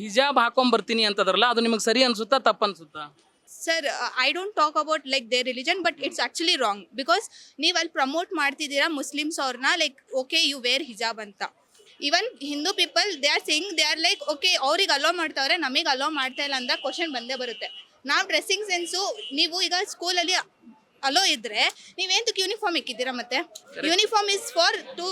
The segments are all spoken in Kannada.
ಹಿಜಾಬ್ ಹಾಕೊಂಡ್ ಬರ್ತೀನಿ ಅಂತದ್ರಲ್ಲ, ಅದು ನಿಮಗೆ ಸರಿ ಅನ್ಸುತ್ತಾ ತಪ್ಪ ಅನ್ಸುತ್ತಾ? Sir, I don't talk about like their religion, but it's actually wrong because ನೀವು ಅಲ್ಲಿ ಪ್ರಮೋಟ್ ಮಾಡ್ತಿದ್ದೀರಾ ಮುಸ್ಲಿಮ್ಸ್ ಅವ್ರನ್ನ ಲೈಕ್ ಓಕೆ ಯು ವೇರ್ ಹಿಜಾಬ್ ಅಂತ. Even Hindu people they are saying they are like okay ಅವ್ರಿಗೆ ಅಲೋ ಮಾಡ್ತಾವ್ರೆ ನಮಗೆ ಅಲೋ ಮಾಡ್ತಾ ಇಲ್ಲ ಅಂತ ಕ್ವಶನ್ ಬಂದೇ ಬರುತ್ತೆ. ನಾವು ಡ್ರೆಸ್ಸಿಂಗ್ ಸೆನ್ಸು ನೀವು ಈಗ ಸ್ಕೂಲಲ್ಲಿ ಅಲೋ ಇದ್ರೆ ನೀವೇಂತಕ್ಕೆ ಯೂನಿಫಾರ್ಮ್ ಇಕ್ಕಿದ್ದೀರಾ ಮತ್ತೆ? Uniform is for to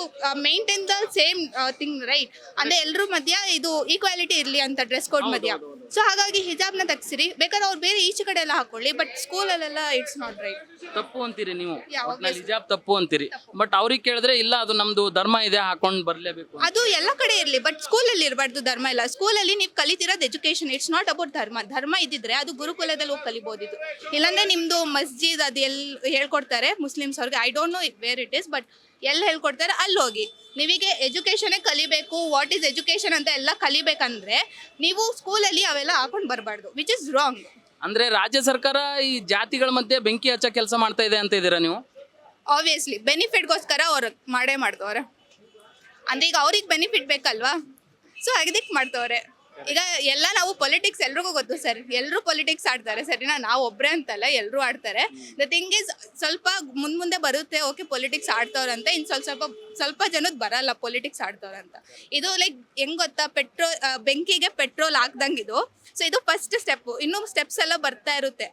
maintain the same thing right, ಅಂದ್ರೆ ಎಲ್ಲರೂ ಮಧ್ಯ ಇದು ಈಕ್ವಾಲಿಟಿ ಇರಲಿ ಅಂತ ಡ್ರೆಸ್ ಕೋಡ್ ಮಧ್ಯ. ಸೊ ಹಾಗಾಗಿ ಹಿಜಾಬ್ನ ತೆಗ್ಸಿರಿ, ಬೇಕಾದ್ರೆ ಅವ್ರು ಬೇರೆ ಈಚೆ ಕಡೆ ಎಲ್ಲ ಹಾಕೊಳ್ಳಿ, ಬಟ್ ಸ್ಕೂಲಲ್ಲೆಲ್ಲ ಇಟ್ಸ್ ನಾಟ್ ರೈಟ್. ತಪ್ಪು ಅಂತೀರಿ ನೀವು? Yeah, ಒಟ್ನಲ್ಲಿ ಹಿಜಾಬ್ ತಪ್ಪು ಅಂತೀರಿ, ಬಟ್ ಅವ್ರಿಗೆ ಕೇಳಿದ್ರೆ ಇಲ್ಲ ಅದು ನಮ್ದು ಧರ್ಮ ಇದೆ ಹಾಕೊಂಡ್ ಬರ್ಲೇಬೇಕು. ಅದು ಎಲ್ಲ ಕಡೆ ಇರಲಿ, ಬಟ್ ಸ್ಕೂಲಲ್ಲಿ ಇರಬಾರ್ದು ಧರ್ಮ ಎಲ್ಲ. ಸ್ಕೂಲಲ್ಲಿ ನೀವು ಕಲಿತಿರೋದು ಎಜುಕೇಶನ್, ಇಟ್ಸ್ ನಾಟ್ ಅಬೌಟ್ ಧರ್ಮ. ಧರ್ಮ ಇದ್ದಿದ್ರೆ ಅದು ಗುರುಕುಲದಲ್ಲಿ ಹೋಗಿ ಕಲಿಬೋದಿತ್ತು. ಇಲ್ಲಾಂದ್ರೆ ನಿಮ್ದು ಮಸ್ಜಿದ್ ಅದು ಎಲ್ಲಿ ಹೇಳ್ಕೊಡ್ತಾರೆ ಮುಸ್ಲಿಮ್ಸ್ ಅವ್ರಿಗೆ, I don't know where it is, but ಎಲ್ಲಿ ಹೇಳ್ಕೊಡ್ತಾರೆ ಅಲ್ಲಿ ಹೋಗಿ. ನೀವಿಗೆ ಎಜುಕೇಶನೇ ಕಲಿಬೇಕು, ವಾಟ್ ಈಸ್ ಎಜುಕೇಶನ್ ಅಂತ ಎಲ್ಲ ಕಲಿಬೇಕಂದ್ರೆ ನೀವು ಸ್ಕೂಲಲ್ಲಿ ಅವೆಲ್ಲ ಹಾಕೊಂಡು ಬರಬಾರ್ದು, ವಿಚ್ ಇಸ್ ರಾಂಗ್. ಅಂದ್ರೆ ರಾಜ್ಯ ಸರ್ಕಾರ ಈ ಜಾತಿಗಳ ಮಧ್ಯೆ ಬೆಂಕಿ ಹಚ್ಚ ಕೆಲಸ ಮಾಡ್ತಾ ಇದೆ ಅಂತ ಇದ್ದೀರಾ ನೀವು? ಆಬ್ವಿಯಸ್ಲಿ ಬೆನಿಫಿಟ್ಗೋಸ್ಕರ ಅವ್ರು ಮಾಡ್ತವ್ರೆ. ಅಂದ್ರೆ ಈಗ ಅವ್ರಿಗೆ ಬೆನಿಫಿಟ್ ಬೇಕಲ್ವಾ, ಸೊ ಅದಕ್ಕೆ ಮಾಡ್ತವ್ರೆ. ಈಗ ಎಲ್ಲ ನಾವು ಪೊಲಿಟಿಕ್ಸ್ ಎಲ್ರಿಗೂ ಗೊತ್ತು ಸರ್, ಎಲ್ಲರೂ ಪೊಲಿಟಿಕ್ಸ್ ಆಡ್ತಾರೆ ಸರಿನಾ, ನಾವು ಒಬ್ಬರೇ ಅಂತಲ್ಲ ಎಲ್ಲರೂ ಆಡ್ತಾರೆ. ದ ಥಿಂಗ್ ಇಸ್ ಸ್ವಲ್ಪ ಮುಂದೆ ಬರುತ್ತೆ ಓಕೆ ಪೊಲಿಟಿಕ್ಸ್ ಆಡ್ತವ್ರಂತ, ಇನ್ನು ಸ್ವಲ್ಪ ಜನದ್ ಬರಲ್ಲ ಪೊಲಿಟಿಕ್ಸ್ ಆಡ್ತವ್ರಂತ. ಇದು ಲೈಕ್ ಹೆಂಗ್ ಗೊತ್ತಾ, ಬೆಂಕಿಗೆ ಪೆಟ್ರೋಲ್ ಹಾಕ್ದಂಗೆ ಇದು. ಸೊ ಇದು ಫಸ್ಟ್ ಸ್ಟೆಪ್, ಇನ್ನೂ ಸ್ಟೆಪ್ಸ್ ಎಲ್ಲ ಬರ್ತಾ ಇರುತ್ತೆ.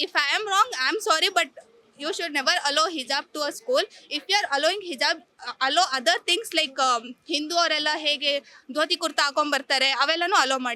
If I am wrong I am sorry, but you should never allow hijab to a school. If you are allowing hijab, allow other things like Hindu ಅವರೆಲ್ಲ ಹೇಗೆ ಧೋತಿ ಕುರ್ತಾ ಹಾಕೊಂಡ್ ಬರ್ತಾರೆ ಅವೆಲ್ಲನೂ ಅಲೋ ಮಾಡಿ.